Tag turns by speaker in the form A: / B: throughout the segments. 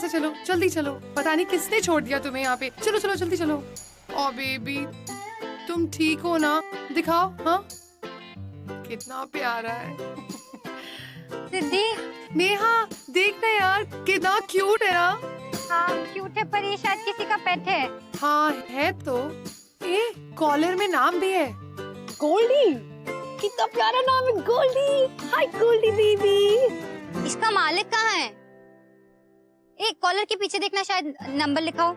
A: से चलो, जल्दी चलो। पता नहीं किसने छोड़ दिया तुम्हें यहाँ पे। चलो चलो जल्दी चलो। ओ बेबी, तुम ठीक हो ना? दिखाओ। हाँ, कितना प्यारा है।
B: सिद्धि,
A: नेहा देखना यार, कितना क्यूट है ना।
B: हाँ क्यूट है, पर ये शायद किसी का पेट है।
A: हाँ है तो। ए, कॉलर में नाम भी है, गोल्डी। कितना प्यारा नाम है, गोल्डी। हाय गोल्डी बेबी।
B: इसका मालिक कहाँ है? एक कॉलर के पीछे देखना, शायद नंबर लिखा हो।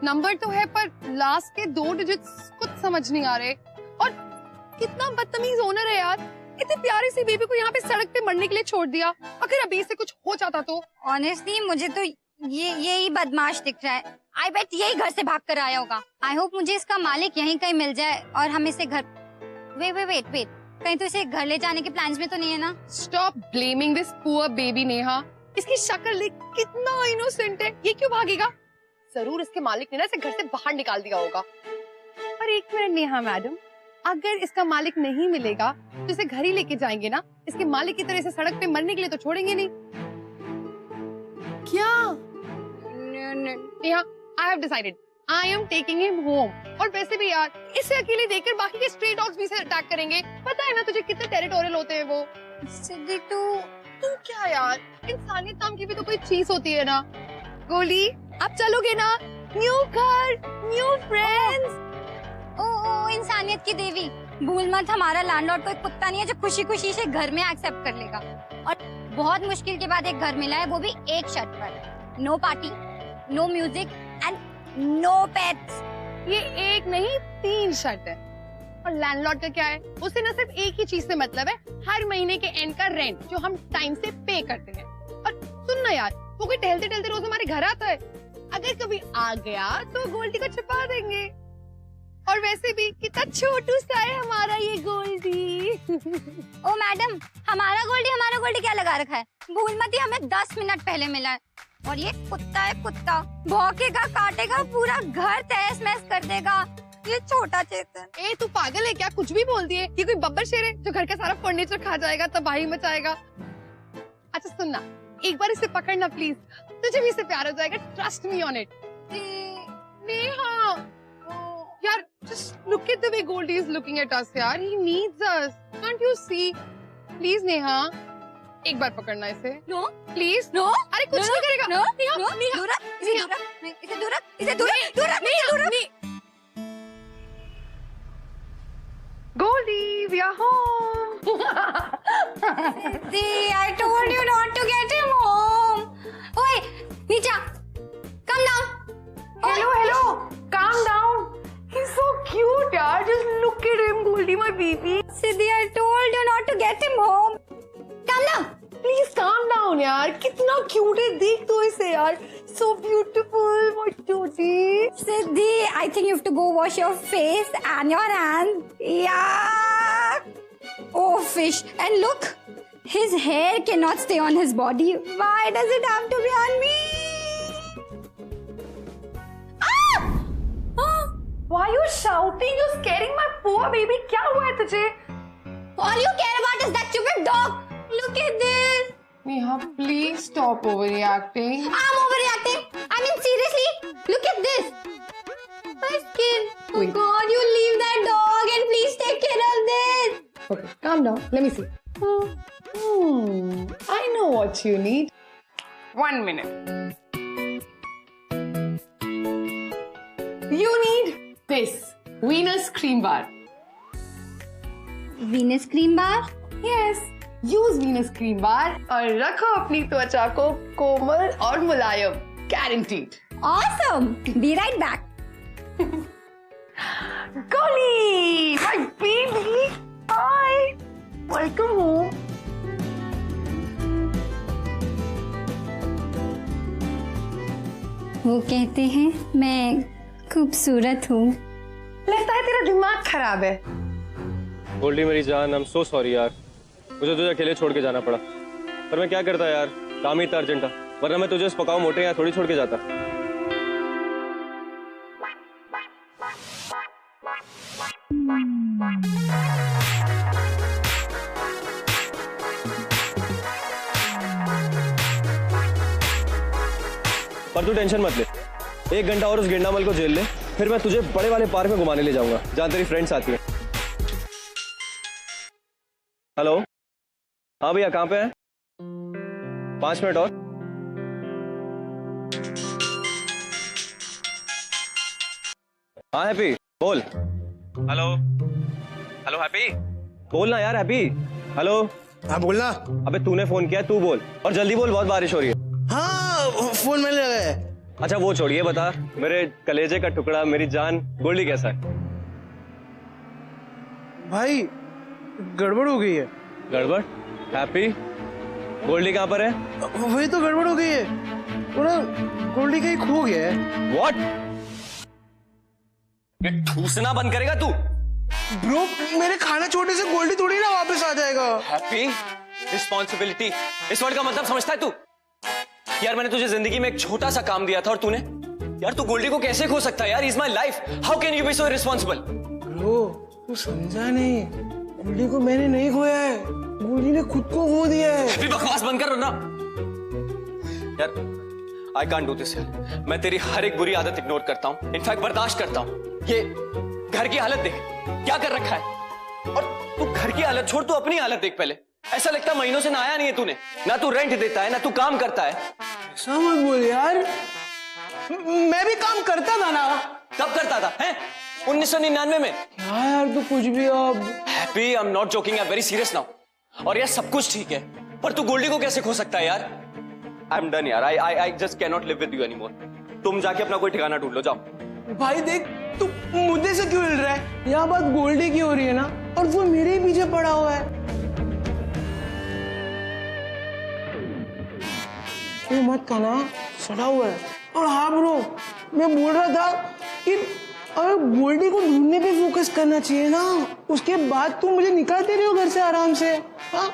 A: नंबर तो है पर लास्ट के 2 डिजिट्स कुछ समझ नहीं आ रहे। और कितना बदतमीज ओनर है यार, इतने प्यारे से बेबी को यहाँ पे सड़क पे मरने के लिए छोड़ दिया। अगर अभी से कुछ हो जाता तो।
B: ऑनेस्टली मुझे तो यही बदमाश दिख रहा है। आई बेट यही घर से भाग कर आया होगा। आई होप मुझे इसका मालिक यहीं कहीं मिल जाए और हम इसे घर वेट कहीं तो इसे घर ले जाने के प्लान्स में तो नहीं है ना?
A: Stop blaming this poor baby Neha. इसकी शक्ल देख, कितना इनोसेंट है। ये क्यों भागेगा? जरूर इसके मालिक ने ना इसे घर से बाहर निकाल दिया होगा। पर एक मिनट नेहा मैडम, अगर इसका मालिक नहीं मिलेगा तो इसे घर ही लेके जाएंगे ना? इसके मालिक की तरह इसे सड़क पे मरने के लिए तो छोड़ेंगे नहीं। क्या? Neha, I have decided. I am taking him home. और वैसे भी यार, इसे अकेले देखकर बाकी के स्ट्रे डॉग्स भी इसे अटैक करेंगे। पता है ना तुझे कितने टेरिटोरियल होते हैं वो।
B: सिद्धि तू
A: क्या यार, इंसानियत नाम की भी तो कोई चीज होती है ना। गोली, आप चलोगे ना? न्यू घर, न्यू फ्रेंड्स।
B: ओ इंसानियत की देवी, भूल मत हमारा लैंडलॉर्ड कोई कुत्ता नहीं है जो खुशी खुशी से घर में एक्सेप्ट कर लेगा। और बहुत मुश्किल के बाद एक घर मिला है, वो भी एक शर्त पर। No party, no music and no pets.
A: ये एक नहीं 3 शर्त है। और लैंडलॉर्ड का क्या है? उसे ना सिर्फ एक ही चीज से मतलब है, हर महीने के एंड का रेंट जो हम टाइम से पे करते हैं। और सुन ना यार, वो कोई टहलते टहलते रोज हमारे घर आता है। अगर कभी आ गया तो गोल्डी को छुपा देंगे। और वैसे भी कितना छोटू सा है हमारा ये गोल्डी।
B: ओ मैडम, हमारा गोल्डी क्या लगा रखा है? भूल मत, हमें 10 मिनट पहले मिला है। और ये कुत्ता है कुत्ता, भौंकेगा, काटेगा, पूरा घर तहस महस कर देगा। ये छोटा चेतन।
A: ए तू पागल है क्या? कुछ भी बोल दिए। ये कोई बब्बर शेर है जो घर का सारा फर्नीचर खा जाएगा, तबाही मचाएगा। अच्छा सुनना, एक बार इसे पकड़ना प्लीज, तुझे भी इससे प्यार हो जाएगा। Trust me on it. Neha यार, just look at the way Goldie is looking at us यार। He needs us. Can't you see? Please Neha, एक बार पकड़ना इसे।
B: No
A: please.
B: नो,
A: अरे कुछ नहीं करेगा।
B: नो
A: नेहा,
B: नो,
A: नेहा,
B: दूर रख, इसे
A: नेहा।
B: दूर रख, इसे दूर रख, इसे दूर रख, दूर रख,
A: नेहा,
B: दूर रख।
A: Goldie, we are home.
B: See, I told you not to get him home. ओए, नीचा, come down.
A: Hello, calm down. He's so cute यार, just look at him, Goldie, my baby.
B: Siddhi, I told you not to get him home. Calm down.
A: Please calm down यार, कितना cute है, देख तो इसे यार। So beautiful, my cutie.
B: Siddhi, I think you have to go wash your face and your hands. Yeah. Oh, fish. And look, his hair cannot stay on his body. Why does it have to be on me?
A: Why are you shouting? You're scaring my poor baby. क्या हुआ है तुझे?
B: All you care about is that stupid dog. Look at this.
A: Neha, please stop overreacting.
B: I'm overreacting. I mean, seriously, look at this. My skin. Oh
A: Wait.
B: God, you leave that dog and please take care of this.
A: Okay, calm down. Let me see. I know what you need. 1 minute. You need this Venus cream bar.
B: Venus cream bar?
A: Yes. Use Venus cream bar और रखो अपनी त्वचा को कोमल और मुलायम. Guaranteed.
B: Awesome. Be right back.
A: Golly, my baby. Hi. Welcome home.
B: वो कहते हैं मैं खूबसूरत हूँ।
A: लगता है तेरा दिमाग खराब है।
C: गोल्डी मेरी जान, आई एम सो सॉरी यार, मुझे तुझे अकेले छोड़ के जाना पड़ा। पर मैं क्या करता यार, काम ही इतना अर्जेंट था, वरना मैं तुझे इस पकाओ मोटे यहाँ थोड़ी छोड़ के जाता। पर तू टेंशन मत ले, 1 घंटा और उस गेंडामल को जेल ले, फिर मैं तुझे बड़े वाले पार्क में घुमाने ले जाऊंगा जहां तेरी फ्रेंड्स आती है। हेलो, हाँ भैया कहाँ पे है? 5 मिनट और। हाँ हैप्पी बोल। हेलो हेलो हैप्पी बोल ना यार हैप्पी। हेलो
D: हाँ बोलना।
C: अबे तूने फोन किया, तू बोल और जल्दी बोल, बहुत बारिश हो रही है।
D: हाँ फोन मैंने लगाया।
C: अच्छा वो छोड़िए, बता मेरे कलेजे का टुकड़ा, मेरी जान, गोल्डी कैसा है?
D: भाई गड़बड़ हो गई है।
C: गड़बड़? हैप्पी गोल्डी कहाँ पर है?
D: वही तो गड़बड़ हो गई है, वो ना गोल्डी कहीं खो गया है।
C: व्हाट? ये ठूसना बंद करेगा तू?
D: ब्रो मेरे खाना छोड़ने से गोल्डी थोड़ी ना वापस आ जाएगा।
C: हैप्पी रिस्पॉन्सिबिलिटी, इस वर्ड का मतलब समझता है तू? यार मैंने तुझे जिंदगी में एक छोटा सा काम दिया था और तूने, यार तू गोल्डी को कैसे खो सकता है यार? Is my life, how can you be so irresponsible?
D: Bro तू समझा नहीं, गोल्डी को मैंने नहीं खोया है, गोल्डी ने खुद को खो दिया है।
C: हैप्पी बकवास बंद कर ना यार, आई कांट डू दिस यार। मैं तेरी हर एक बुरी आदत इग्नोर करता हूँ, इनफैक्ट बर्दाश्त करता हूँ। ये घर की हालत देख क्या कर रखा है, और तू घर की हालत छोड़, तू अपनी हालत देख पहले। ऐसा लगता महीनों से नहाया नहीं है तूने, ना तू रेंट देता है ना तू काम करता है।
D: ऐसा मत बोल यार, मैं भी काम करता था ना।
C: कब करता था हैं? 1999 में।
D: क्या यार तू कुछ भी अब।
C: Happy I am not joking, I am very serious now. और यार सब कुछ ठीक है, पर तू गोल्डी को कैसे खो सकता है यार? आई एम डन यार, I just can not live with you anymore. तुम जाके अपना कोई ठिकाना ढूंढ लो, जाओ।
D: भाई देख तू मुद्दे से क्यों हिल रहा है? यहाँ बात गोल्डी की हो रही है ना, और वो मेरे ही पीछे पड़ा हुआ है। तू मत खाना, सड़ा हुआ है। और हाँ ब्रो, मैं बोल रहा था कि अगर गोल्डी को ढूंढने पे फोकस करना चाहिए ना, उसके बाद तुम मुझे निकालते रहो घर से आराम से। हाँ,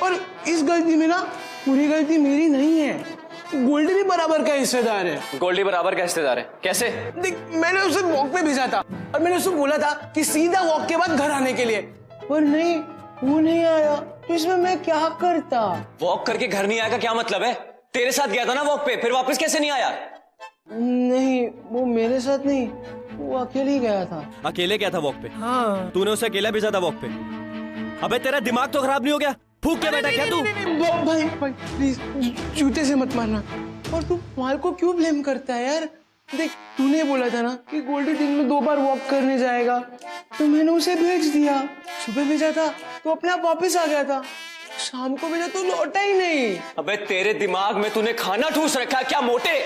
D: और इस गलती में ना पूरी गलती मेरी नहीं है, गोल्डी भी बराबर का हिस्सेदार है।
C: गोल्डी बराबर का हिस्सेदार है? कैसे?
D: देख मैंने उसे वॉक पे भेजा था और मैंने उसे बोला था कि सीधा वॉक के बाद घर आने के लिए, पर नहीं, वो नहीं आया। तो इसमें मैं क्या करता?
C: वॉक करके घर नहीं आएगा क्या मतलब है? तेरे साथ गया था ना वॉक पे, फिर वापस कैसे नहीं आया?
D: नहीं वो मेरे साथ नहीं, वो अकेले ही गया था।
C: अकेले गया था वॉक पे?
D: हाँ।
C: तूने उसे अकेला भेजा था वॉक पे? अबे तेरा दिमाग तो खराब नहीं हो गया? फूक के बैठा क्या तू?
D: भाई भाई प्लीज जूते से मत मारना। और तू माल को क्यों ब्लेम करता है यार? देख तूने बोला था ना कि गोल्डी दिन में 2 बार वॉक करने जाएगा, तो मैंने उसे भेज दिया। सुबह भेजा था तो अपने आप वापस आ गया था, शाम को भेजा तो लौटा ही नहीं।
C: अबे तेरे दिमाग में तूने खाना ठूस रखा है क्या मोटे?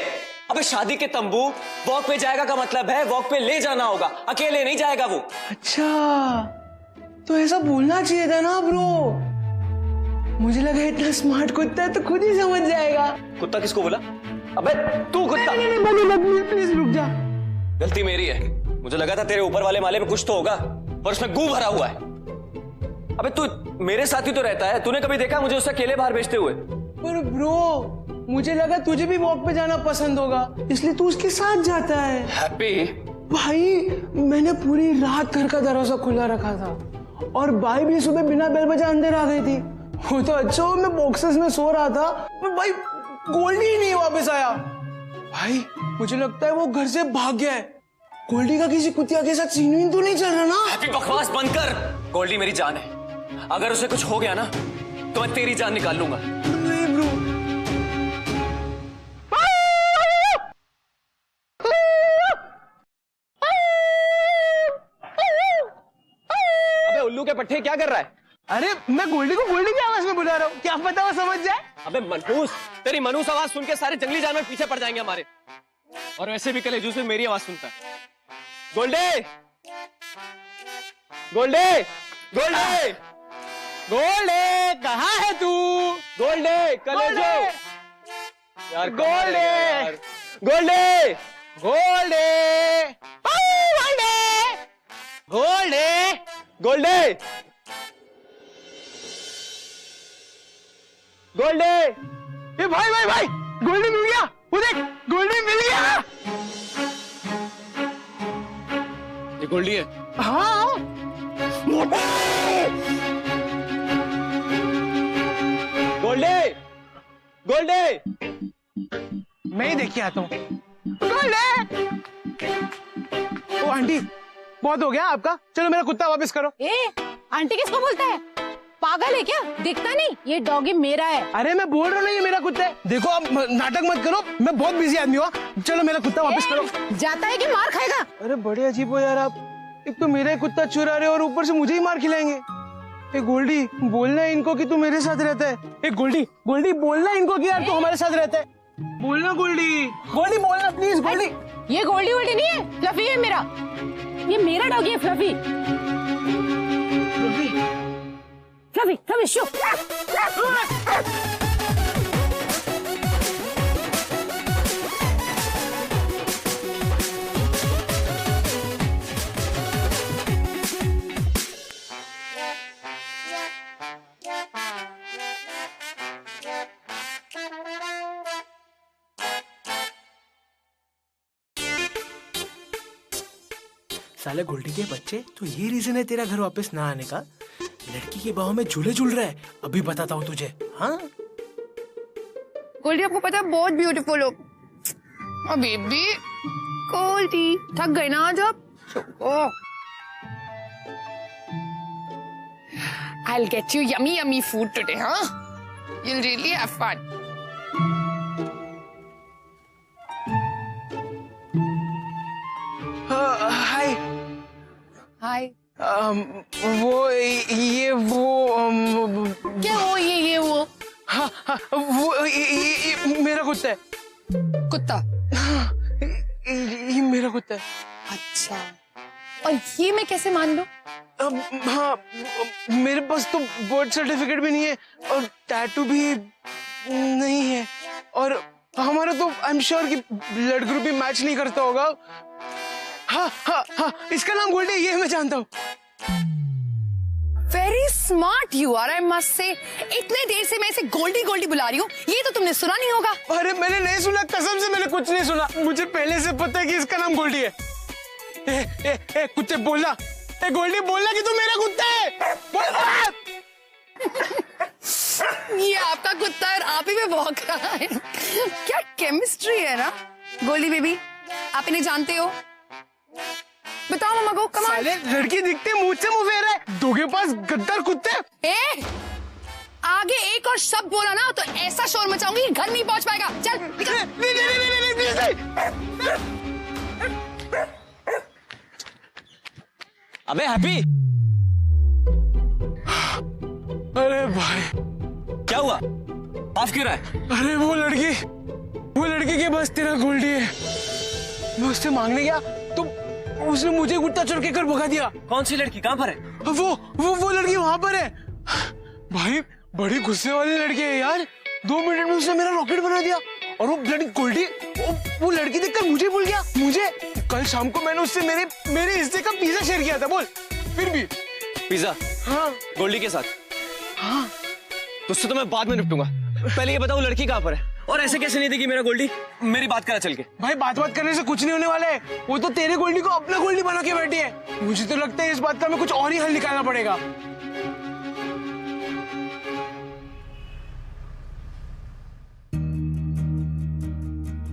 C: अबे शादी के तंबू वॉक पे जाएगा का मतलब है वॉक पे ले जाना होगा, अकेले नहीं जाएगा वो।
D: अच्छा तो ऐसा बोलना चाहिए था ना ब्रो, मुझे लगा इतना स्मार्ट कुत्ता है तो खुद ही समझ जाएगा।
C: कुत्ता किसको बोला? अबे तू कुत्ता।
D: नहीं, प्लीज रुक जा।
C: गलती मेरी है, मुझे लगा था तेरे ऊपर वाले माले में कुछ तो होगा, पर उसमें गू भरा हुआ है। अबे तू मेरे साथ ही तो रहता है, तूने कभी देखा मुझे उसे अकेले बाहर भेजते हुए?
D: पर ब्रो मुझे लगा तुझे भी वॉक पे जाना पसंद होगा, इसलिए तू उसके साथ जाता है।
C: हैप्पी
D: भाई मैंने पूरी रात घर का दरवाजा खुला रखा था और बाई भी सुबह बिना बेल बजे अंदर आ गई थी। वो तो अच्छा हो मैं बॉक्सेस में सो रहा था, पर भाई गोल्डी ही नहीं वापस आया। भाई मुझे लगता है वो घर से भाग गया है। गोल्डी का किसी कुतिया के साथ सीन वीन तो नहीं चल रहा ना?
C: हैप्पी बकवास बंद कर, गोल्डी मेरी जान है, अगर उसे कुछ हो गया ना तो मैं तेरी जान निकाल लूंगा।
D: नहीं ब्रो।
C: अबे उल्लू के पट्टे क्या कर रहा है?
D: अरे मैं गोल्डी को गोल्डी की आवाज में बुला रहा हूँ, क्या पता वो समझ जाए।
C: अबे मनहूस, तेरी मनहूस आवाज सुन के सारे जंगली जानवर पीछे पड़ जाएंगे हमारे, और वैसे भी कलेजू से मेरी आवाज सुनता है। गोल्डे गोल्डे गोल्डे
D: गोल्डे कहाँ है तू?
C: गोल्डे कलेजो यार,
D: गोल्डे
C: गोल्डे
D: गोल्डे गोल्डे
C: गोल्डे गोल्डे।
D: ये भाई भाई भाई गोल्डी मिल गया, वो देख गोल्डी मिल गया।
C: ये गोल्डी है?
D: हाँ
C: गोल्डे गोल्डे
D: मैं ही देख के आता हूँ। ओ आंटी, बहुत हो गया आपका, चलो मेरा कुत्ता वापस करो।
E: आंटी किसको बोलता है? पागल है क्या? दिखता नहीं ये डॉगी मेरा है।
D: अरे मैं बोल रहा हूँ ये मेरा कुत्ता है। देखो आप नाटक मत करो, मैं बहुत बिजी आदमी हूँ। चलो मेरा कुत्ता वापस करो।
E: जाता है कि मार खाएगा?
D: अरे बड़े अजीब हो यार आप, एक तो मेरा कुत्ता चुरा रहे हो और ऊपर से मुझे ही मार खिलाएंगे। ए गोल्डी, बोलना है इनको कि तू मेरे साथ रहता है। ए गोल्डी, गोल्डी बोलना है इनको कि यार तू हमारे साथ रहता है। बोलना गोल्डी, गोल्डी बोलना प्लीज। गोल्डी,
E: ये गोल्डी वोल्डी नहीं है, फ्लफी है मेरा। ये मेरा डॉगी है फ्लफी। Fluffy fluffy show.
D: साले गोल्डी के बच्चे, तो ये रीजन है तेरा घर वापस ना आने का? लड़की के बाहों में झूले झूल रहा है, अभी बताता हूँ तुझे। हाँ
A: गोल्डी आपको पता है बहुत ब्यूटीफुल हो। बेबी गोल्डी, थक गए ना आज आप? I'll get you yummy food today, huh? You'll really have fun.
D: हाय।
A: हाय।
D: वो ये वो
A: क्या वो ये वो?
D: हाँ, वो ये मेरा कुत्ता है।
A: कुत्ता?
D: ये मेरा कुत्ता है।
A: अच्छा, और ये मैं कैसे मान लूं?
D: हाँ, मेरे पास तो बर्थ सर्टिफिकेट भी नहीं है और टैटू भी नहीं है, और हमारा तो आई एम श्योर कि ब्लड ग्रुप भी मैच नहीं करता होगा। हाँ हाँ हाँ, इसका नाम गोल्डी, ये मैं जानता हूँ।
A: Very smart you are, I must say. इतने देर से मैं इसे गोल्डी गोल्डी बुला रही हूँ, ये तो तुमने सुना नहीं होगा।
D: अरे मैंने नहीं सुना, कसम से मैंने कुछ नहीं सुना। मुझे पहले से पता है कि इसका नाम गोल्डी है। कुत्ते बोलना, गोल्डी बोलना कि तू मेरा कुत्ता है। बोल।
A: ये आपका कुत्ता है, आप ही में भौंक रहा है। क्या केमिस्ट्री है ना। गोल्डी बेबी, आप इन्हें जानते हो? बताओ मम्मा को। Come on.
D: लड़की दिखते मुंह से मुंह फेर है, दोगे पास गद्दार कुत्ते।
A: आगे एक और शब्द बोला ना तो ऐसा शोर मचाऊंगी घर नहीं पहुंच पाएगा। चल
C: अबे हैप्पी,
D: अरे भाई
C: क्या हुआ? माफ क्यों रहा है?
D: अरे वो लड़की के बस तेरा गोल्डी है। मैं उससे मांगने गया तो उसने मुझे कुत्ता चढ़ के कर भगा दिया।
C: कौन सी लड़की, कहाँ पर है?
D: वो लड़की वहां पर है। भाई बड़ी गुस्से वाली लड़की है यार, 2 मिनट में उसने मेरा रॉकेट बना दिया। और वो ब्लडी गोल्डी, वो लड़की देखकर मुझे भूल गया। मुझे कल शाम को मैंने उससे मेरे हिस्से का पिज्जा शेयर किया था। बोल। फिर भी
C: पिज्जा? हाँ, गोल्डी के साथ।
D: हाँ,
C: तो उससे तो मैं बाद में निपटूंगा, पहले ये बताओ लड़की कहाँ पर है? और ऐसे कैसे नहीं देगी मेरा गोल्डी? मेरी बात करा चल के।
D: भाई बात करने से कुछ नहीं होने वाला है, वो तो तेरे गोल्डी को अपना गोल्डी बना के बैठी है। मुझे तो लगता है इस बात का हमें कुछ और ही हल निकालना पड़ेगा।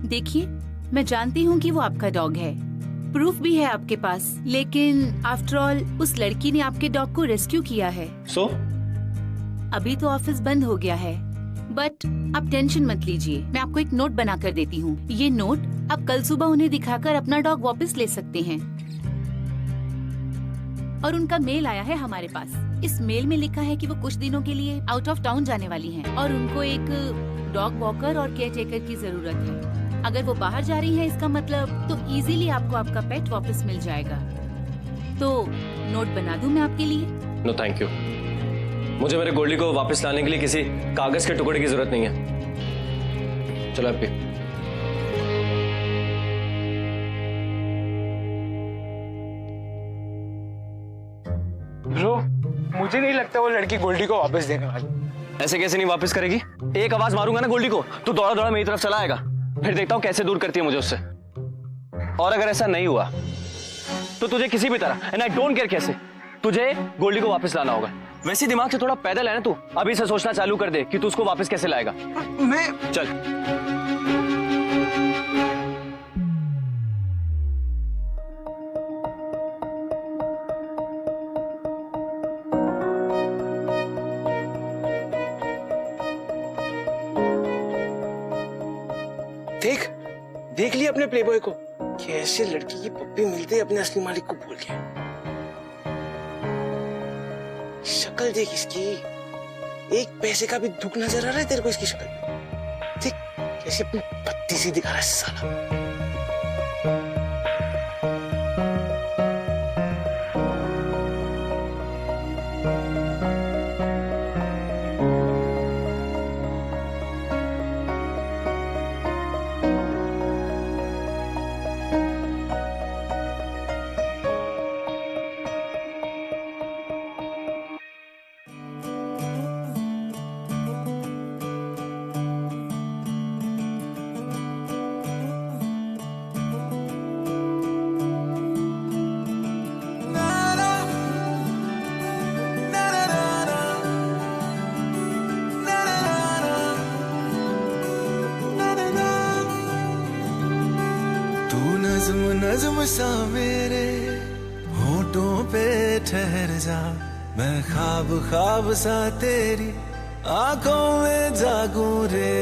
E: देखिए, मैं जानती हूँ कि वो आपका डॉग है, प्रूफ भी है आपके पास, लेकिन आफ्टर ऑल उस लड़की ने आपके डॉग को रेस्क्यू किया है।
C: सो?
E: अभी तो ऑफिस बंद हो गया है, बट आप टेंशन मत लीजिए, मैं आपको एक नोट बना कर देती हूँ। ये नोट आप कल सुबह उन्हें दिखाकर अपना डॉग वापस ले सकते हैं। और उनका मेल आया है हमारे पास। इस मेल में लिखा है कि वो कुछ दिनों के लिए आउट ऑफ टाउन जाने वाली हैं और उनको एक डॉग वॉकर और केयर टेकर की जरूरत है। अगर वो बाहर जा रही है, इसका मतलब तो इजीली आपको आपका पेट वापस मिल जाएगा। तो नोट बना दूं मैं आपके लिए?
C: नो थैंक यू, मुझे मेरे गोल्डी को वापस लाने के लिए किसी कागज के टुकड़े की जरूरत नहीं है। चलो हैप्पी।
D: ब्रो, मुझे नहीं लगता वो लड़की गोल्डी को वापस देने वाली।
C: ऐसे कैसे नहीं वापस करेगी? एक आवाज मारूंगा ना गोल्डी को तो दौड़ा दौड़ा मेरी तरफ चला आएगा, फिर देखता हूँ कैसे दूर करती है मुझे उससे। और अगर ऐसा नहीं हुआ तो तुझे किसी भी तरह, एंड आई डोंट केयर कैसे, तुझे गोल्डी को वापस लाना होगा। वैसे दिमाग से थोड़ा पैदल है ना तू, अभी से सोचना चालू कर दे कि तू उसको वापस कैसे लाएगा।
D: मैं
C: चल।
D: देख देख लिया अपने प्लेबॉय को, कैसे लड़की की पप्पी मिलते अपने असली मालिक को भूल गया। शक्ल देख इसकी, एक पैसे का भी दुख नजर आ रहा है तेरे को इसकी शक्ल में। देख कैसे अपनी पत्ती सी दिखा रहा है साला।
F: नज़्म सा मेरे होठों पे ठहर जा, मैं ख्वाब ख्वाब सा तेरी आंखों में जागूं रे।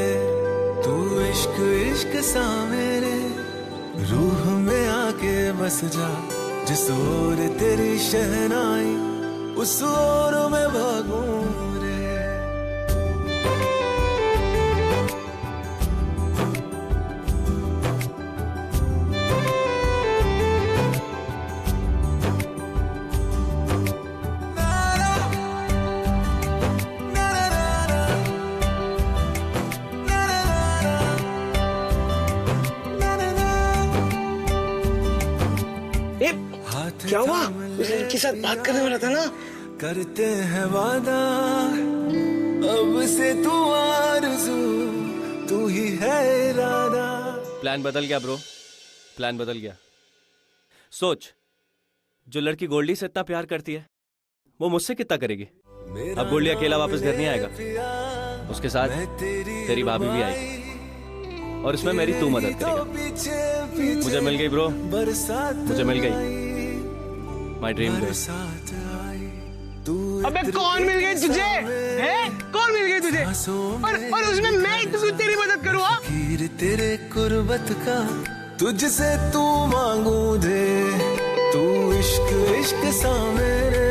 F: तू इश्क इश्क सा मेरे रूह में आके बस जा, जिस ओर तेरी शहनाई उस ओर में भागूं रे।
D: क्या हुआ? उस लड़की के साथ बात करने वाला था ना?
F: करते हैं वादा अब से तू आरज़ू, तू ही है इरादा।
C: प्लान बदल गया ब्रो, प्लान बदल गया। सोच, जो लड़की गोल्डी से इतना प्यार करती है वो मुझसे कितना करेगी। अब गोल्डी अकेला वापस घर नहीं आएगा, उसके साथ तेरी भाभी भी आएगी और इसमें मेरी तू मदद करेगा। मुझे मिल गई ब्रो, मुझे मिल गई माय ड्रीम गर्ल।
D: अबे कौन मिल गई तुझे? हैं? कौन मिल गई तुझे? और उसमें मैं तेरी मदद करूँ?
F: फकीर तेरे कुर्बत का तुझसे तू मांगू दे। तू इश्क इश्क सा मेरे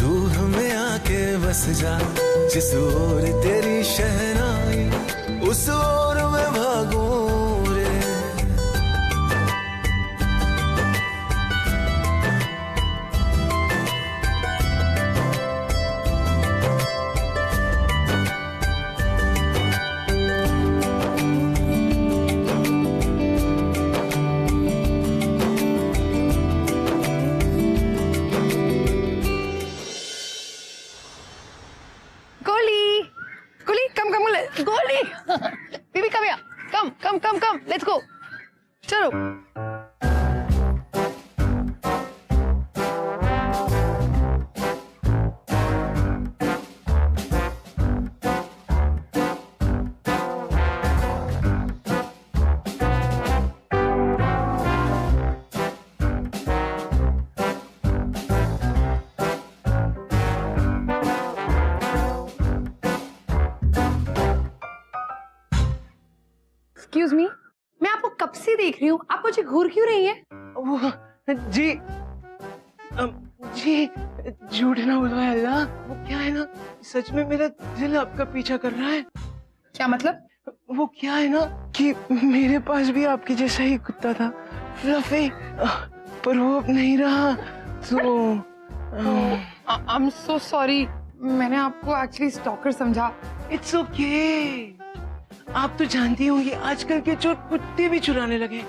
F: रूह में आके बस जा, जिस ओर तेरी शहनाई उस ओर में भागूं रे।
A: Goldie, baby, come here. Come. Let's go. चलो. एक्सक्यूज मी, मैं आपको कब से देख रही हूँ, आप मुझे घूर क्यों रही हैं?
D: जी जी झूठ ना बोलो अल्लाह, वो क्या है ना, सच में मेरा दिल आपका पीछा कर रहा है।
A: क्या मतलब?
D: वो क्या है ना कि मेरे पास भी आपके जैसा ही कुत्ता था फ्लफी, पर वो अब नहीं रहा तो
A: आई एम सो सॉरी, मैंने आपको एक्चुअली स्टॉकर समझा।
D: It's okay. आप तो जानती होंगी आजकल के चोर कुत्ते भी चुराने लगे,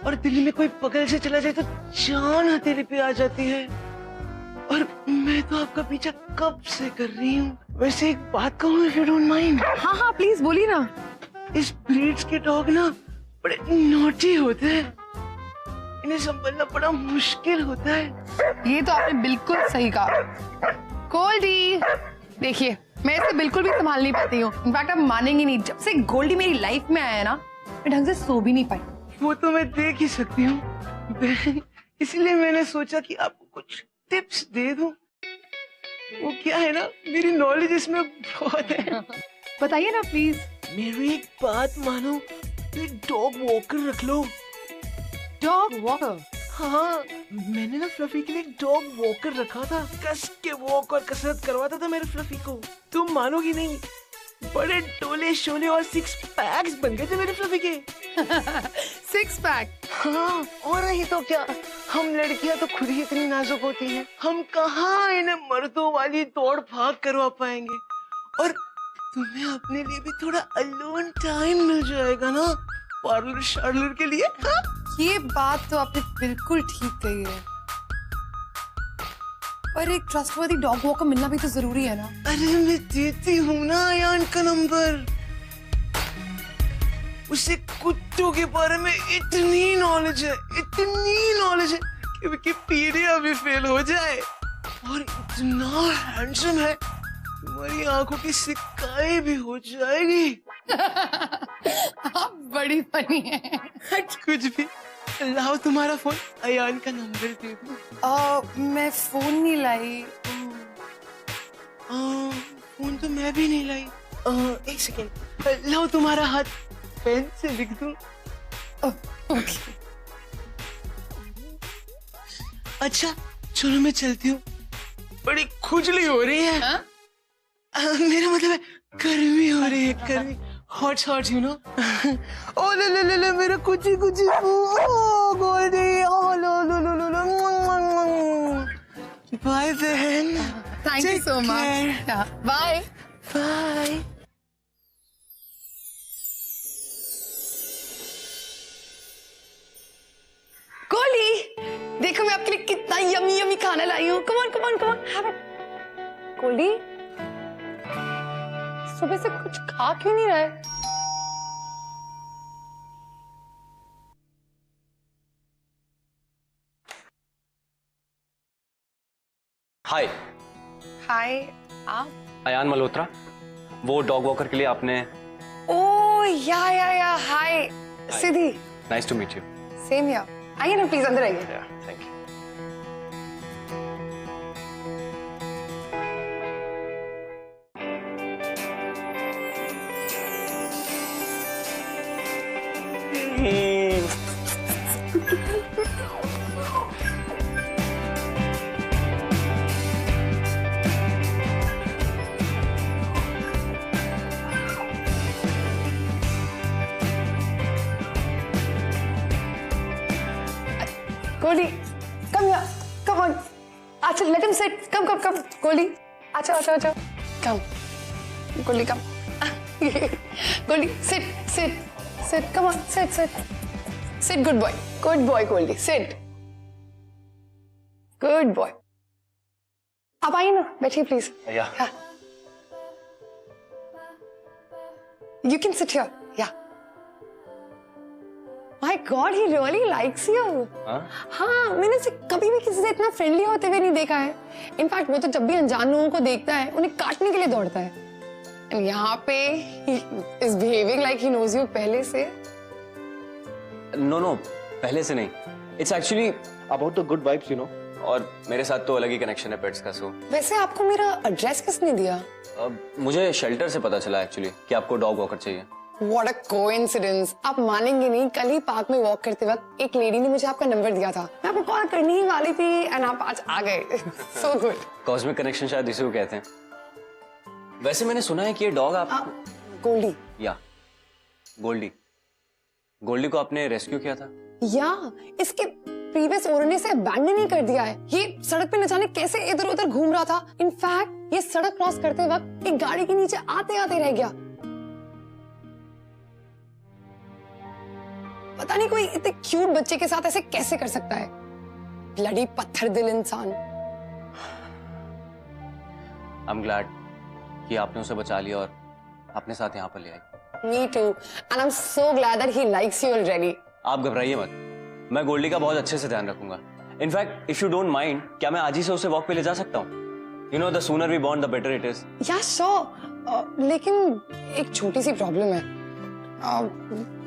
D: और दिल्ली में कोई बगल से चला जाए तो जान हथेली पे आ जाती है। और मैं तो आपका पीछा कब से कर रही हूँ। वैसे एक बात कहूँ इफ यू डोंट माइंड?
A: हाँ प्लीज बोलिए ना।
D: इस ब्रीड्स के डॉग ना बड़े नॉटी होते हैं, इन्हें संभालना बड़ा मुश्किल होता है।
A: ये तो आपने बिल्कुल सही कहा। गोल्डी, देखिए मैं इसे बिल्कुल भी संभाल नहीं पाती हूँ। इनफैक्ट आप मानेंगे नहीं, जब से गोल्डी मेरी लाइफ में आया है ना, मैं ढंग से सो भी नहीं पाई।
D: वो तो मैं देख ही सकती हूँ, इसलिए मैंने सोचा कि आपको कुछ टिप्स दे दूं। वो क्या है ना, मेरी नॉलेज इसमें बहुत है।
A: बताइए ना प्लीज।
D: मेरी एक बात मानो, एक डॉग वॉकर रख लो।
A: Dog walker?
D: हाँ, मैंने ना फ्लफी के लिए एक डॉग वॉकर रखा था। कस के वॉक और कसरत करवाता था मेरे फ्लफी को। तुम मानोगी नहीं, बड़े टोले शोले और 6 पैक्स बन गए थे मेरे फ्लफी के।
A: 6 पैक?
D: हाँ, और नहीं तो क्या। हम लड़कियां तो खुद ही इतनी नाजुक होती हैं, हम कहाँ इन्हें मर्दों वाली दौड़ भाग करवा पाएंगे। और तुम्हें अपने लिए भी थोड़ा अलोन टाइम मिल जाएगा ना, पार्लर शार्लर के लिए। हाँ?
A: ये बात तो आपने बिल्कुल ठीक कही है, पर एक ट्रस्टवर्दी डॉग वॉकर मिलना भी तो जरूरी है ना।
D: अरे मैं देती हूँ ना अयान का नंबर। उसे कुत्तों के बारे में इतनी नॉलेज है कि विकिपीडिया भी फेल हो जाए। और इतना हैंडसम है, तुम्हारी आंखों की सिकाई भी हो जाएगी।
A: आप बड़ी फनी है।
D: कुछ भी। लाओ तुम्हारा फोन, अयान का नंबर दे दो।
A: मैं फोन नहीं लाई।
D: फोन तो मैं भी नहीं लाई। एक सेकेंड, लाओ तुम्हारा हाथ, पेन से लिख दूं।
A: ओके।
D: अच्छा चलो मैं चलती हूँ, बड़ी खुजली हो रही है।
A: हाँ?
D: मेरा मतलब है गर्मी हो रही है, गर्मी। Hot you know. ओ ले मेरा कुछ गोल्डी। ओ लो। बाय बहन।
A: Thank you so much. Bye
D: bye.
A: गोली, देखो मैं आपके लिए कितना यमी यमी खाना लाई हूँ। Come on have it. गोली, सुबह से कुछ खा क्यों नहीं रहा है?
C: हाय।
A: हाय, आप?
C: अयान मल्होत्रा, वो डॉग वॉकर के लिए आपने।
A: Oh yeah hi Siddhi.
C: Nice to meet you.
A: Same here. आइए ना प्लीज, अंदर आइए।
C: Thank you.
A: Goldie, come here. Come on. Acha, let him sit. Come. Goldie. Acha. Come. Goldie, come. Goldie, sit. Come on, sit. Sit, good boy. Good boy, Goldie. Sit. Good boy. आप आइए ना, बैठिए please.
C: या।
A: You can sit here. Yeah. My God, he really likes you. हाँ, मैंने इसे कभी भी किसी से इतना फ्रेंडली होते हुए नहीं देखा है। इनफैक्ट वो तो जब भी अनजान लोगों को देखता है, उन्हें काटने के लिए दौड़ता है। And यहाँ पे he is behaving like he knows you पहले से।
C: नो, पहले से नहीं। It's actually about the good vibes, you know. और मेरे साथ तो अलग ही कनेक्शन है पेट्स का। सो
A: वैसे आपको मेरा एड्रेस किसने दिया?
C: मुझे शेल्टर से पता चला एक्चुअली कि आपको डॉग वॉकर चाहिए।
A: What a coincidence! आप मानेंगे नहीं, कल ही पार्क में वॉक करते वक्त एक लेडी ने मुझे आपका नंबर दिया था। मैं आपको कॉल करनी ही वाली थी एंड आप आज आ गए। So good.
C: कॉस्मिक कनेक्शन शायद इसी को कहते हैं। वैसे मैंने सुना है कि ये डॉग आप
A: गोल्डी।
C: या गोल्डी को आपने रेस्क्यू किया था।
A: या इसके प्रीवियस ओनर ने इसे अबैंडन ही कर दिया है। ये सड़क पे न जाने कैसे इधर उधर घूम रहा था। इनफैक्ट ये सड़क क्रॉस करते वक्त एक गाड़ी के नीचे आते रह गया। पता नहीं कोई इतने क्यूट बच्चे के साथ ऐसे कैसे कर सकता है। ब्लडी पत्थर दिल इंसान।
C: आई एम ग्लैड कि आपने उसे बचा लिया और अपने साथ यहाँ पर ले आई।
A: Me too. And I'm so glad that he likes you already.
C: आप घबराइए मत, मैं गोल्डी का बहुत अच्छे से ध्यान रखूंगा। In fact if you don't mind, क्या मैं आज ही से उसे वॉक पे ले जा सकता हूँ? You know, the sooner we bond, the better it is.
A: Yeah, sure. लेकिन एक छोटी सी प्रॉब्लम है।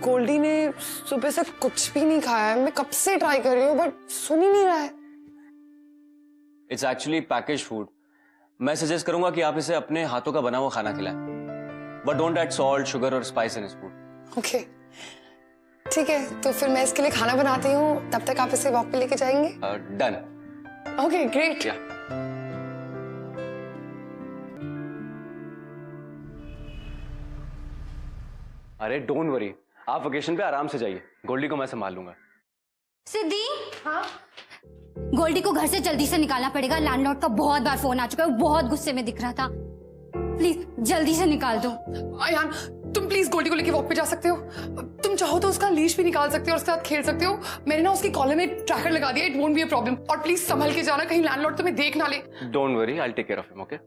A: गोल्डी ने सुबह से कुछ भी नहीं खाया है। मैं कब से ट्राई कर रही हूँ बट सुन ही नहीं रहा है।
C: It's actually packaged food. मैं सजेस्ट करूंगा कि आप इसे अपने हाथों का बना हुआ खाना खिलाएं। but don't add salt, sugar और spice in his food.
A: Okay ठीक है, तो फिर मैं इसके लिए खाना बनाती हूँ, तब तक आप इसे वॉक पे लेके जाएंगे?
C: Done.
A: Okay great.
C: Yeah. अरे डोंट वरी, आप वेकेशन पे आराम से जाइए, गोल्डी को मैं संभाल लूंगा।
B: सिद्धि,
A: हाँ
B: गोल्डी को घर से जल्दी से निकालना पड़ेगा। लैंडलॉर्ड का बहुत बार फोन आ चुका है, वो बहुत गुस्से में दिख रहा था। प्लीज जल्दी से निकाल दो।
A: अयान, तुम प्लीज गोल्डी को लेके वॉक पे जा सकते हो? तुम चाहो तो उसका लीश भी निकाल सकते हो और उसके साथ खेल सकते हो। मैंने ना उसकी कॉलर में ट्रैकर लगा दिया, it won't be a problem. और प्लीज संभल के जाना, कहीं लैंडलॉर्ड तुम्हें देख ना ले।
C: Don't worry, I will take care of him, okay?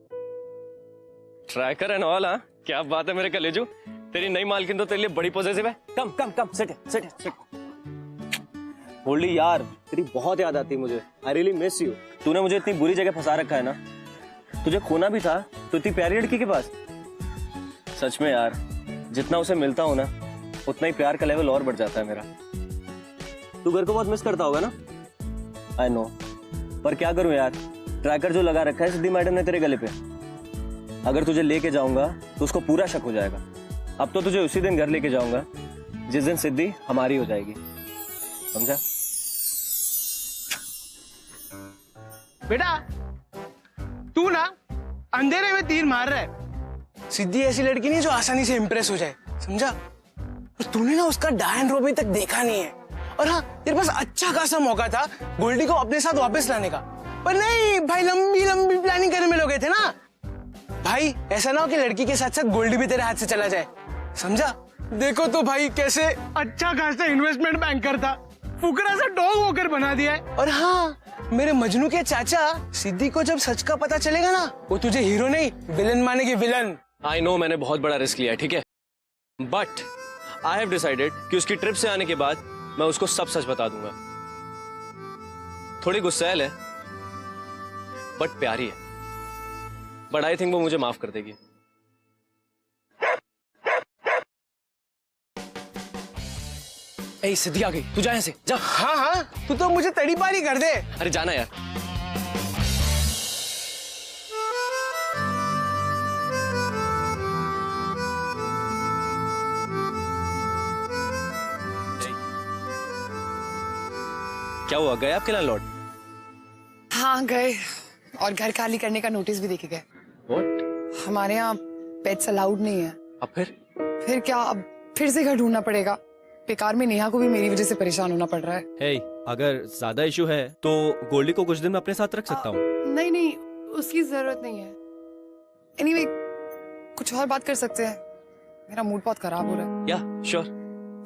C: Tracker and all, हाँ? क्या बात है मेरे कलेजू, तेरी नई मालकिन तो तेरे लिए बड़ी पॉजिटिव है। कम कम कम, सिट।
G: गोल्डी यार, तेरी बहुत याद आती है मुझे। I really miss you. तूने मुझे इतनी बुरी जगह फंसा रखा है ना, तुझे खोना भी था तो इतनी प्यारी लड़की के पास। सच में यार, जितना उसे मिलता हूं ना, उतना ही प्यार का लेवल और बढ़ जाता है मेरा। तू घर को बहुत मिस करता होगा ना? आई नो, पर क्या करूं यार, ट्रैकर जो लगा रखा है सिद्धि मैडम ने तेरे गले पे, अगर तुझे लेके जाऊंगा तो उसको पूरा शक हो जाएगा। अब तो तुझे उसी दिन घर लेके जाऊंगा जिस दिन सिद्धि हमारी हो जाएगी, समझा?
D: बेटा तू ना अंधेरे में तीर मार रहा है। सिद्धि ऐसी लड़की नहीं जो आसानी से इंप्रेस हो जाए, समझा? और तूने ना उसका डायन रो अभी तक देखा नहीं है। और हाँ, तेरे पास अच्छा खासा मौका था गोल्डी को अपने साथ वापस लाने का, पर नहीं भाई, लंबी लंबी प्लानिंग करने में लोग थे ना भाई। ऐसा ना हो कि लड़की के साथ साथ गोल्डी भी तेरे हाथ से चला जाए, समझा? देखो तो भाई कैसे अच्छा खासा इन्वेस्टमेंट बैंकर था, फुकरा सा डॉग वॉकर बना दिया है। और हाँ, मेरे मजनू के चाचा सिद्धि को जब सच का पता चलेगा ना, वो तुझे हीरो नहीं विलन मानेगी, विलन।
C: आई नो मैंने बहुत बड़ा रिस्क लिया है, ठीक है, बट आई हैव डिसाइडेड कि उसकी ट्रिप से आने के बाद मैं उसको सब सच बता दूंगा। थोड़ी गुस्सैल है बट प्यारी है, बट आई थिंक वो मुझे माफ कर देगी। ए सिद्धि आ गई, तू जा यहाँ से, जा।
D: हाँ हाँ, तू तो मुझे तड़ी पारी कर दे।
C: अरे जाना यार। क्या हुआ, गए आपके लैंडलॉर्ड?
A: हाँ गए, और घर खाली करने का नोटिस भी देके गए।
C: What?
A: हमारे यहाँ पेट्स अलाउड नहीं है।
C: अब
A: फिर क्या, अब फिर से घर ढूंढना पड़ेगा। बेकार में नेहा को भी मेरी वजह से परेशान होना पड़ रहा है।
H: hey, अगर ज्यादा इशू है तो गोल्डी को कुछ दिन में अपने साथ रख सकता हूँ।
A: नहीं नहीं, उसकी जरूरत नहीं है। एनीवे, कुछ और बात कर सकते हैं, मेरा मूड बहुत खराब हो रहा है।
C: या श्योर।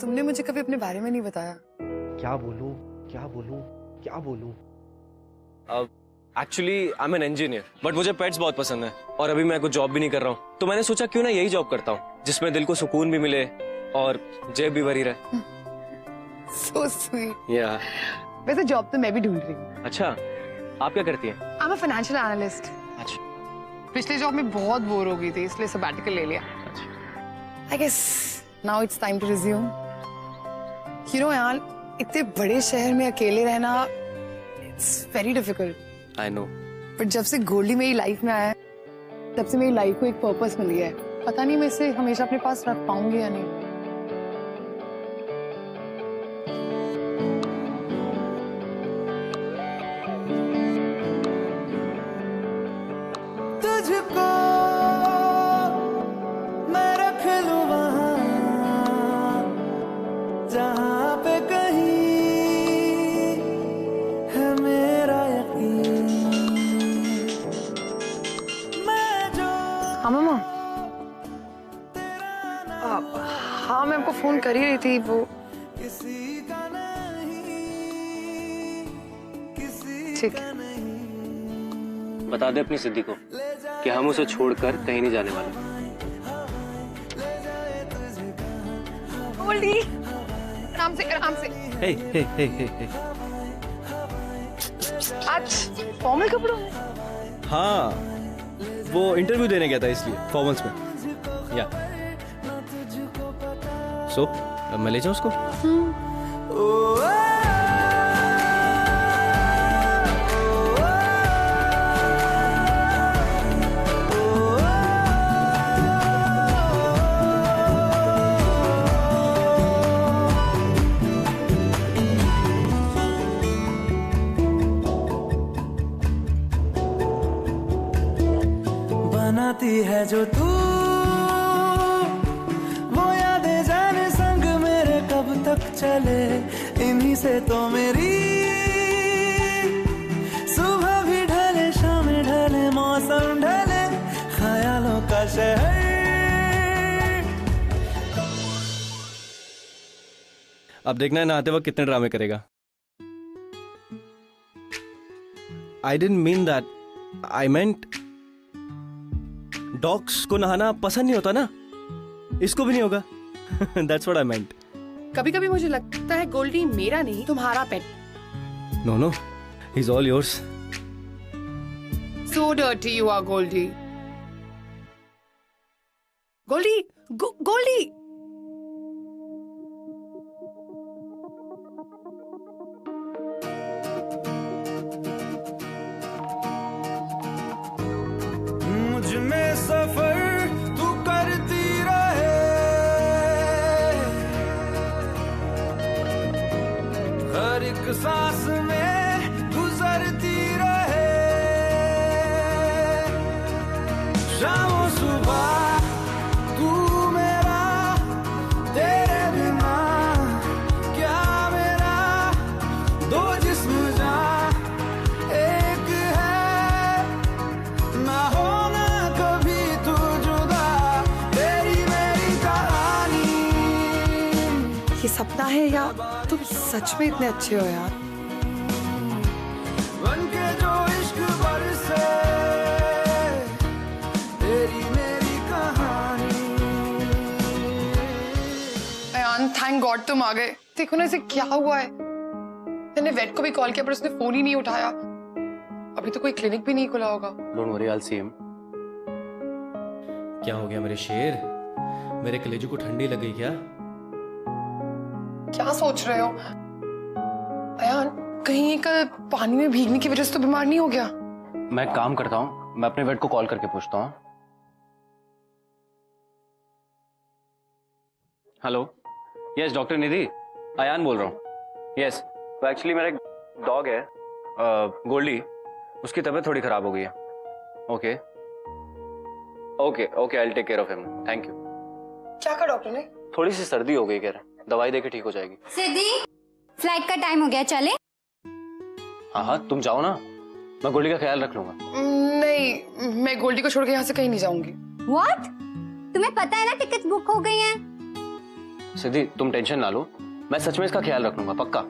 A: तुमने मुझे कभी अपने बारे में नहीं बताया।
H: क्या बोलूं?
C: Actually I am an engineer, but मुझे पेट्स बहुत पसंद है और अभी मैं कुछ जॉब भी नहीं कर रहा हूँ, तो मैंने सोचा क्यों ना यही जॉब करता हूँ जिसमें दिल को सुकून भी मिले और जेब भी भरी रहे।
A: So sweet.
C: या
A: वैसे जॉब तो मैं भी ढूंढ रही हूँ।
C: अच्छा, आप क्या करती हैं?
A: I am a financial analyst.
C: अच्छा।
A: पिछले जॉब में बहुत बोर हो गई थी, इसलिए सबैटिकल ले लिया। I guess now it's time to resume. You know यार, इतने बड़े शहर में अकेले रहना it's very difficult.
C: I know.
A: But जब से गोल्डी मेरी लाइफ में आया है, तब से मेरी लाइफ को एक पर्पस मिल गया है। पता नहीं मैं इसे हमेशा अपने पास रख पाऊंगी या नहीं।
F: तुझको मैं रख लूं वहां जहां पे कहीं है मेरा यकीन। मैं जो
A: हाँ मामा। हाँ मैं आपको फोन कर ही रही थी। वो
F: किसी का नहीं, किसी
A: ठीक
F: का नहीं।
C: बता दे अपनी सिद्धि को कि हम उसे छोड़कर कहीं नहीं जाने वाले।
A: गोल्डी, आराम से आराम से।
H: हे।
A: आज फॉर्मल कपड़ों में?
H: हाँ, वो इंटरव्यू देने गया था इसलिए फॉर्मल्स में। या सो मैं ले जाऊँ उसको?
F: चले, इन्हीं से तो मेरी सुबह भी ढले, शाम ढले, मौसम ढले, ख्यालों का शहर।
H: अब देखना है नहाते वक्त कितने ड्रामे करेगा। I didn't mean that, I meant dogs को नहाना पसंद नहीं होता ना, इसको भी नहीं होगा। That's what I meant.
A: कभी कभी मुझे लगता है गोल्डी मेरा नहीं तुम्हारा pet.
H: No no, he is all yours.
A: So dirty you are, Goldie. Goldie, Goldie.
F: मुझ में सफर तू करती रहे, हर एक सांस में गुजरती रहे, शाम सुबह तू मेरा, तेरे बिना क्या मेरा, दो जिस्म जान एक है, ना होना कभी तू जुदा, तेरी मेरी कहानी।
A: ये सपना है या तुम सच में इतने अच्छे हो यार?
F: बनके जो इश्क बरसे, तेरी मेरी कहानी।
A: अयान, थैंक गॉड तुम आ गए। देखो ना इसे क्या हुआ है। मैंने वेट को भी कॉल किया पर उसने फोन ही नहीं उठाया। अभी तो कोई क्लिनिक भी नहीं खुला होगा।
C: Don't worry, I will see him.
H: क्या हो गया मेरे शेर? मेरे कलेजे को ठंडी लग गई क्या?
A: क्या सोच रहे हो अयान? कहीं कल पानी में भीगने की वजह से तो बीमार नहीं हो गया?
C: मैं एक काम करता हूँ, मैं अपने वेट को कॉल करके पूछता हूँ। हेलो, यस डॉक्टर निधि, अयान बोल रहा हूँ। यस, तो एक्चुअली मेरा एक डॉग है गोल्डी, उसकी तबीयत थोड़ी खराब हो गई है। Okay okay okay, I will take care of him, thank you.
A: क्या कहा डॉक्टर ने?
C: थोड़ी सी सर्दी हो गई कह रहे, दवाई देके ठीक हो जाएगी।
B: सिद्धि, फ्लाइट का टाइम हो गया, चले?
C: हाँ हाँ, तुम जाओ ना, मैं गोल्डी का ख्याल रख लूंगा।
A: नहीं, मैं गोल्डी को छोड़ के यहाँ से कहीं नहीं जाऊंगी।
B: What? तुम्हें पता है ना टिकट्स बुक हो गई हैं?
C: सिद्धि तुम टेंशन ना लो, मैं सच में इसका ख्याल रख लूंगा, पक्का।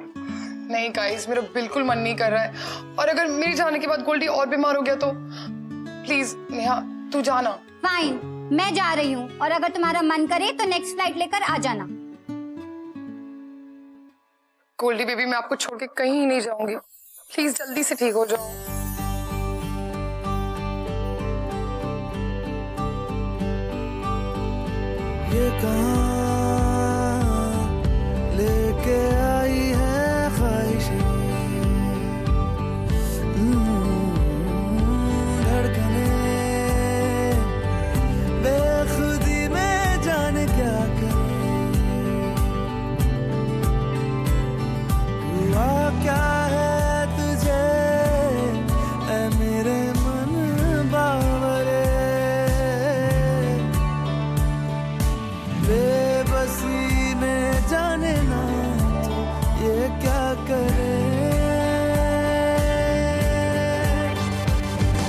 A: नहीं गाइस, मेरा बिल्कुल मन नहीं कर रहा है। और अगर मेरे जाने के बाद गोल्डी और बीमार हो गया तो प्लीज नेहा तू जाना।
B: फाइन, मैं जा रही हूँ, और अगर तुम्हारा मन करे तो नेक्स्ट फ्लाइट लेकर आ जाना।
A: गोल्डी बेबी, मैं आपको छोड़ के कहीं नहीं जाऊंगी। प्लीज जल्दी से ठीक हो जाओ।
F: ये कहाँ लेके आई है ख्वाहिशें, धड़कने बेखुदी में जाने क्या करे, हुआ क्या है तुझे ऐ मेरे मन बावरे, बेबसी में जाने ना तो ये क्या करे,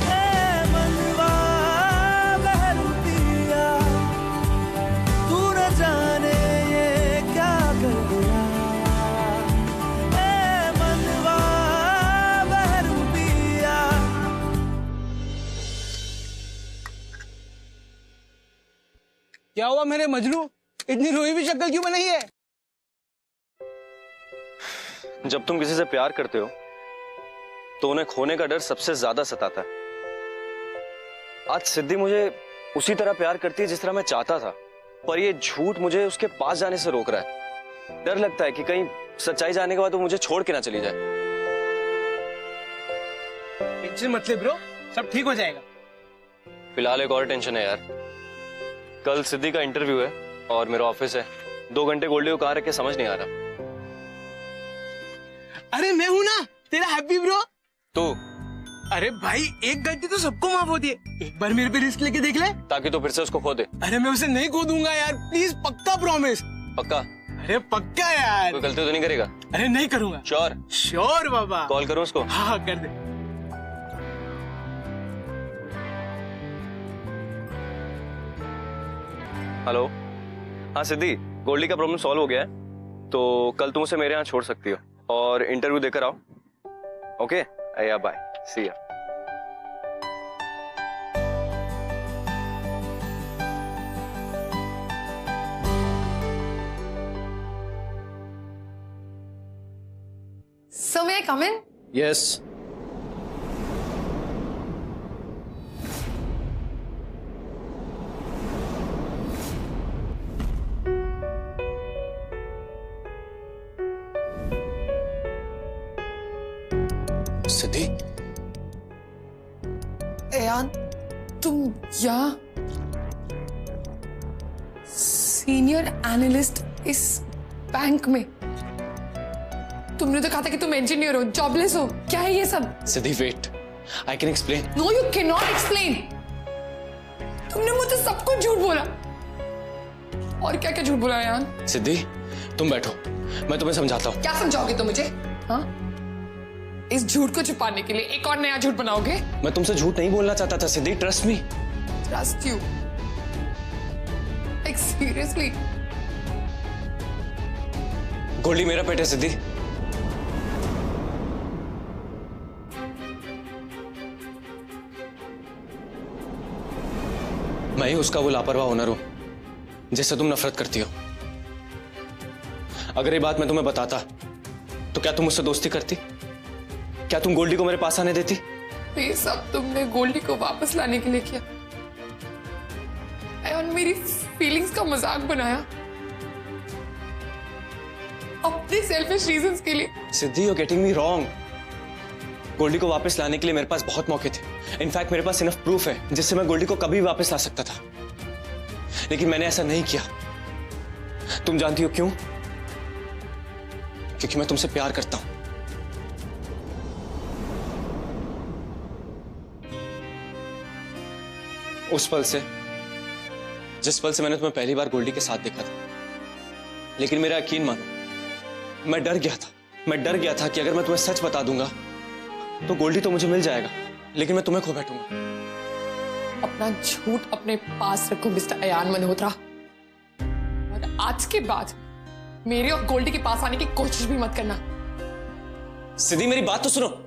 F: ऐ मनवा बहरू पिया, तू न जाने ये क्या कर गया, ऐ मनवा बहरू पिया।
D: क्या हुआ मेरे मजनू, इतनी रोई हुई शक्ल क्यों बनाई है?
C: जब तुम किसी से प्यार करते हो तो उन्हें खोने का डर सबसे ज्यादा सताता है। आज सिद्धि मुझे उसी तरह प्यार करती है जिस तरह मैं चाहता था, पर ये झूठ मुझे उसके पास जाने से रोक रहा है। डर लगता है कि कहीं सच्चाई जाने के बाद वो मुझे छोड़ के ना चली जाए।
D: टेंशन मत ले ब्रो, सब ठीक हो जाएगा।
C: फिलहाल एक और टेंशन है यार, कल सिद्धि का इंटरव्यू है और मेरा ऑफिस है। 2 घंटे गोल्डी को कहाँ रख के समझ नहीं आ रहा।
D: अरे मैं हूं ना तेरा हैप्पी ब्रो।
C: तू?
D: अरे भाई, एक गलती तो सबको माफ होती है, एक बार मेरे पे रिस्क लेके देख ले।
C: ताकि तू फिर से उसको खो दे।
D: अरे मैं उसे नहीं खो दूंगा यार, प्लीज, पक्का प्रॉमिस।
C: पक्का?
D: अरे पक्का यार।
C: कोई गलती तो नहीं करेगा?
D: अरे नहीं करूंगा।
C: श्योर?
D: श्योर बाबा।
C: कॉल करूं उसको?
D: हाँ कर दे।
C: हेलो। हाँ सिद्धि, गोल्डी का प्रॉब्लम सॉल्व हो गया है, तो कल तुम उसे मेरे यहाँ छोड़ सकती हो और इंटरव्यू देकर आओ। ओके, या बाय, सी या।
A: So may I come in?
H: Yes.
C: सिद्धि,
A: यार तुम यहाँ सीनियर एनालिस्ट इस बैंक में? तुमने तो कहा था कि तुम इंजीनियर हो, जॉबलेस हो, क्या है ये सब?
C: Siddhi wait, I can explain.
A: No you can not explain. तुमने मुझे सब कुछ झूठ बोला। और क्या क्या झूठ बोला यार?
C: सिद्धि तुम बैठो, मैं तुम्हें समझाता हूँ।
A: क्या समझाओगे तुम मुझे? हाँ, इस झूठ को छुपाने के लिए एक और नया झूठ बनाओगे?
C: मैं तुमसे झूठ नहीं बोलना चाहता था Siddhi, trust me.
A: Trust you? Like seriously?
C: Goldie मेरा पेट है सिद्धि। मैं ही उसका वो लापरवाह ओनर हूं जिससे तुम नफरत करती हो। अगर ये बात मैं तुम्हें बताता तो क्या तुम मुझसे दोस्ती करती? क्या तुम गोल्डी को मेरे पास आने देती?
A: ये सब तुमने गोल्डी को वापस लाने के लिए किया और मेरी फीलिंग्स का मजाक बनाया अपने सेल्फिश रीजंस के लिए।
C: Siddhi, you getting me wrong. Goldie को वापस लाने के लिए मेरे पास बहुत मौके थे। इनफैक्ट मेरे पास इनफ प्रूफ है जिससे मैं गोल्डी को कभी भी वापस ला सकता था, लेकिन मैंने ऐसा नहीं किया। तुम जानती हो क्यों? क्योंकि मैं तुमसे प्यार करता हूं। उस पल से, जिस पल से मैंने तुम्हें पहली बार गोल्डी के साथ देखा था। लेकिन मेरा यकीन मानो, मैं डर गया था। मैं डर गया था कि अगर मैं तुम्हें सच बता दूंगा तो गोल्डी तो मुझे मिल जाएगा, लेकिन मैं तुम्हें खो बैठूंगा।
A: अपना झूठ अपने पास रखो मिस्टर अयान मल्होत्रा, और आज के बाद मेरे और गोल्डी के पास आने की कोशिश भी मत करना।
C: सिद्धि मेरी बात तो सुनो।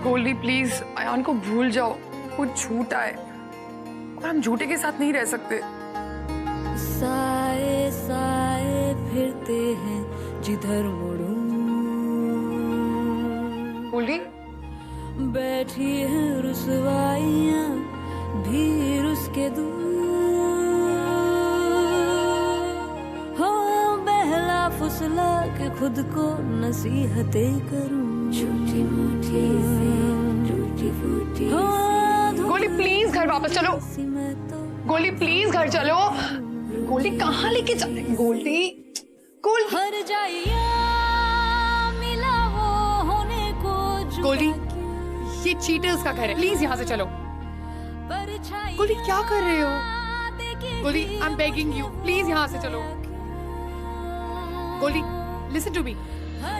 A: गोल्डी प्लीज अयान को भूल जाओ, वो झूठा है और हम झूठे के साथ नहीं रह सकते।
I: साए साए फिरते हैं जिधर मुड़ूं,
A: गोल्डी
I: बैठी है रुसवाइयां भी उसके दूर, हो बहला फुसला के खुद को नसीहतें करूं, झूठी मूठी झूठी फूटी।
A: गोल्डी प्लीज घर वापस चलो। गोल्डी प्लीज घर चलो। गोल्डी कहाँ लेके जा रहे? गोल्डी गोल्डी
I: हर जाइया मिला वो होने को जो
A: गोल्डी, ये चीटर्स का घर है, प्लीज यहाँ से चलो। गोल्डी क्या कर रहे हो? Goldie I am begging you, please यहाँ से चलो। गोल्डी लिसन टू मी,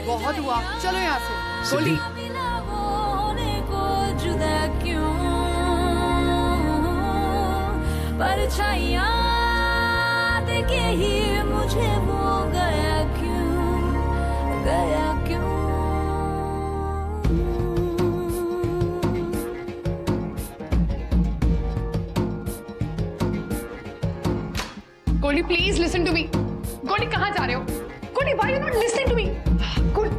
A: बहुत हुआ, चलो यहाँ से। गोल्डी
I: मिला वो होने को जुदा क्यों, परछाइयां देखे ही मुझे वो गया क्यों, गया क्यों।
A: Goldie please listen to me. Goldie कहाँ जा रहे हो? Goldie, why are you not listening to me? Gold.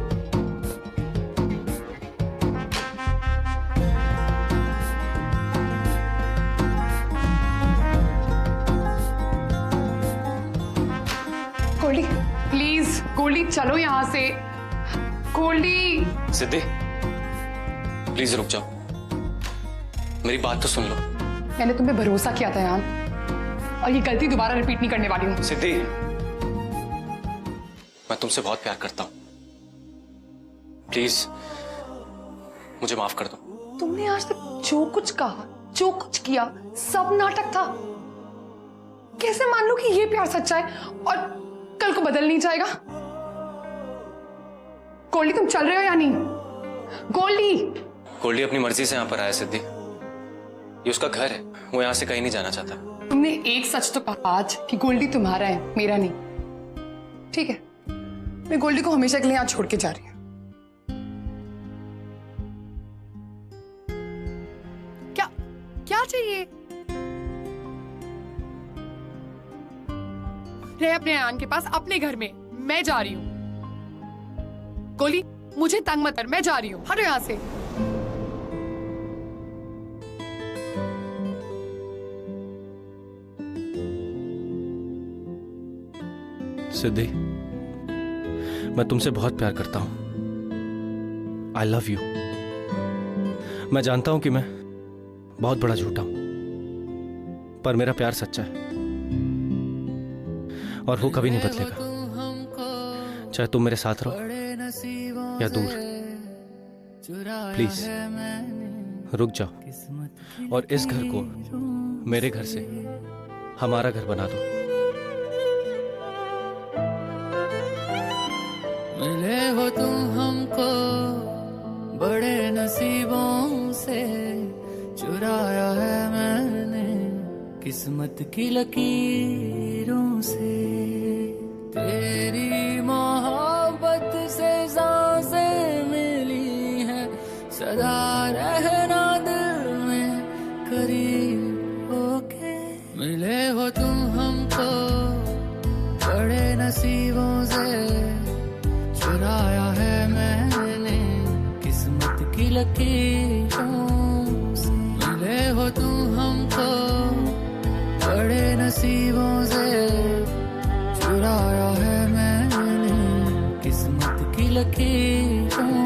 A: Goldie, please Goldie चलो यहाँ से। गोल्डी।
C: सिद्धि, प्लीज रुक जाओ, मेरी बात तो सुन लो।
A: मैंने तुम पे भरोसा किया था यार, और ये गलती दोबारा रिपीट नहीं करने वाली हूँ।
C: सिद्धि, मैं तुमसे बहुत प्यार करता हूँ, प्लीज मुझे माफ कर दो।
A: तुमने आज तक जो कुछ कहा, जो कुछ किया, सब नाटक था। कैसे मान लो कि ये प्यार सच्चा है और कल को बदल नहीं जाएगा? गोल्डी, तुम चल रहे हो या नहीं? गोल्डी।
C: गोल्डी अपनी मर्जी से यहाँ पर आया सिद्धि, ये उसका घर है, वो यहाँ से कहीं नहीं जाना चाहता।
A: तुमने एक सच तो कहा आज कि गोल्डी तुम्हारा है, मेरा नहीं। ठीक है, मैं गोल्डी को हमेशा के लिए यहाँ छोड़ के जा रही हूँ। क्या क्या चाहिए? रहे अपने आन के पास, अपने घर में। मैं जा रही हूँ। गोली, मुझे तंग मत कर, मैं जा रही हूँ। हटो यहाँ से।
H: सिद्धि, मैं तुमसे बहुत प्यार करता हूं। I love you. मैं जानता हूं कि मैं बहुत बड़ा झूठा हूं, पर मेरा प्यार सच्चा है और वो कभी नहीं बदलेगा, चाहे तुम मेरे साथ रहो या दूर। प्लीज रुक जाओ और इस घर को मेरे घर से हमारा घर बना दो।
F: मिले हो तुम हमको बड़े नसीबों से, चुराया है मैंने किस्मत की लकीरों से। तेरी मोहब्बत से सांसें मिली हैं, सदा रहना दिल में करीब होके। मिले हो तुम हमको बड़े नसीबों से, चुराया है मैंने किस्मत की लकीरों से। मिले हो तुम हमको बड़े नसीबों से, चुराया है मैंने किस्मत की लकीरों